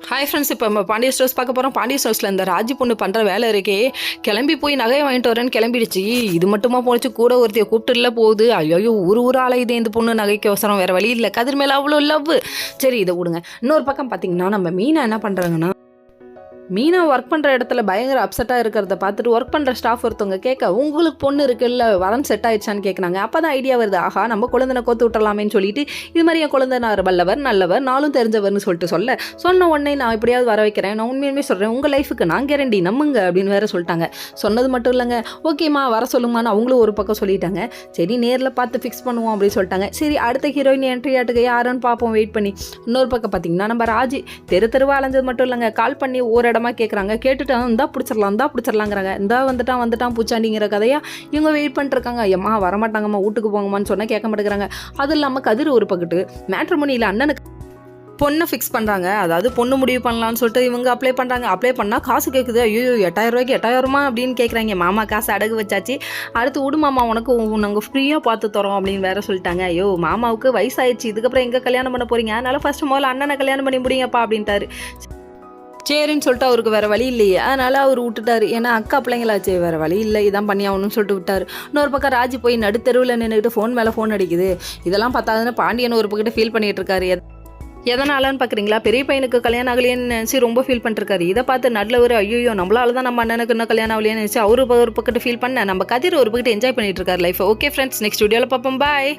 Hi friends, இப்போ நம்ம Pandya stores பார்க்க போகிறோம். பாண்டிய ஸ்டோர்ஸில் இந்த ராஜி பொண்ணு பண்ணுற வேலை இருக்கே, கிளம்பி போய் நகையை வாங்கிட்டு வரேன்னு கிளம்பிடுச்சு. இது மட்டுமா போச்சு, கூட ஒருத்தையை கூப்பிட்டுல போகுது. ஐயோ ஊர் ஆலையுதே இந்த பொண்ணு நகைக்கு அவசரம், வேறு வழி இல்லை. கதிர் மேலே அவ்வளோ லவ். சரி, இதை விடுங்க. இன்னொரு பக்கம் பார்த்தீங்கன்னா நம்ம மீனா என்ன பண்ணுறாங்கன்னா, மீனா ஒர்க் பண்ணுற இடத்துல பயங்கர அப்செட்டாக இருக்கிறத பார்த்துட்டு ஒர்க் பண்ணுற ஸ்டாஃப் ஒருத்தவங்க கேட்க, உங்களுக்கு பொண்ணு இருக்குல்ல, வரன் செட் ஆயிடுச்சான்னு கேட்குறாங்க. அப்போ தான் ஐடியா வருது, ஆஹா நம்ம குழந்தைனை கோத்து விட்டுறலாமேன்னு சொல்லிட்டு, இது மாதிரி என் குழந்தைனார் வல்லவர் நல்லவர் நாளும் தெரிஞ்சவர்னு சொல்லிட்டு சொன்ன உடனே நான் இப்படியாவது வர வைக்கிறேன், நான் உண்மையுமே சொல்கிறேன், உங்கள் லைஃபுக்கு நான் கேரண்டி நம்புங்க அப்படின்னு வேற சொல்லிட்டாங்க. சொன்னது மட்டும் இல்லைங்க, ஓகேம்மா வர சொல்லுமான்னு அவங்களும் ஒரு பக்கம் சொல்லிட்டாங்க. சரி நேரில் பார்த்து ஃபிக்ஸ் பண்ணுவோம் அப்படின்னு சொல்லிட்டாங்க. சரி அடுத்த ஹீரோயின் என்ட்ரி ஆட்டுக்கு யாருன்னு பார்ப்போம், வெயிட் பண்ணி. இன்னொரு பக்கம் பார்த்தீங்கன்னா நம்ம ராஜி தெருவா அலைஞ்சது மட்டும் இல்லைங்க, கால் பண்ணி ஒரு இடமா கேட்குறாங்க. கேட்டுட்டு இந்தா பிடிச்சிடலாங்கிறாங்க. இந்தா வந்துட்டான் பூச்சாண்டிங்கிற கதையா இவங்க வெயிட் பண்ணிட்டு இருக்காங்க. அம்மா வரமாட்டாங்கம்மா, வீட்டுக்கு போங்கம்மான்னு சொன்னால் கேட்க மாட்டேங்கிறாங்க. அது இல்லாமல் கதிர் ஒரு பக்கத்து மேட்ரிமோனியில் அண்ணனுக்கு பொண்ணை ஃபிக்ஸ் பண்ணுறாங்க. அதாவது பொண்ணு முடிவு பண்ணலான்னு சொல்லிட்டு இவங்க அப்ளை பண்ணுறாங்க. அப்ளை பண்ணால் காசு கேட்குது. ஐயோ 8000 அப்படின்னு கேட்குறாங்க. மாமா காசு அடகு வச்சாச்சு, அடுத்து விடு மாமா உனக்கு நாங்கள் ஃப்ரீயாக பார்த்து தரோம் அப்படின்னு வேற சொல்லிட்டாங்க. ஐயோ மாமாவுக்கு வயசாயிடுச்சு, இதுக்கப்புறம் எங்கே கல்யாணம் பண்ண போகிறீங்க, அதனால ஃபர்ஸ்ட் முதல்ல அண்ணனை கல்யாணம் பண்ணி முடியுங்கப்பா அப்படின்ட்டாரு. சரின்னு சொல்லிட்டு அவருக்கு வேறு வழி இல்லையே, அதனால் அவர் விட்டுட்டார். ஏன்னா அக்கா பிள்ளைங்களாச்சு, வேறு வழி இல்லை, இதான் பண்ணி ஆகணும்னு சொல்லிட்டு விட்டார். இன்னொரு பக்கம் ராஜி போய் நடுத்தெருவில் நின்றுக்கிட்டு ஃபோன் மேலே ஃபோன் அடிக்குது. இதெல்லாம் பார்த்தாதுன்னு பாண்டியன் ஒரு பக்கிட்ட ஃபீல் பண்ணிகிட்டு இருக்காரு. எதனாலன்னு பார்க்குறீங்களா, பெரிய பையனுக்கு கல்யாணம் ஆகலையேன்னு நினச்சி ரொம்ப ஃபீல் பண்ணிருக்காரு. இதை பார்த்து நடுவில் ஒரு ஐயோ நம்மளால தான் நம்ம அண்ணனுக்கு இன்னும் கல்யாணம் ஆகலையேன்னு நினச்சி அவரு ஒரு பக்கத்து ஃபீல் பண்ண, நம்ம கதிர் ஒரு பக்கத்து என்ஜாய் பண்ணிட்டு இருக்காரு லைஃப். ஓகே ஃப்ரெண்ட்ஸ், நெக்ஸ்ட் வீடியோவில் பார்ப்போம். பாய்.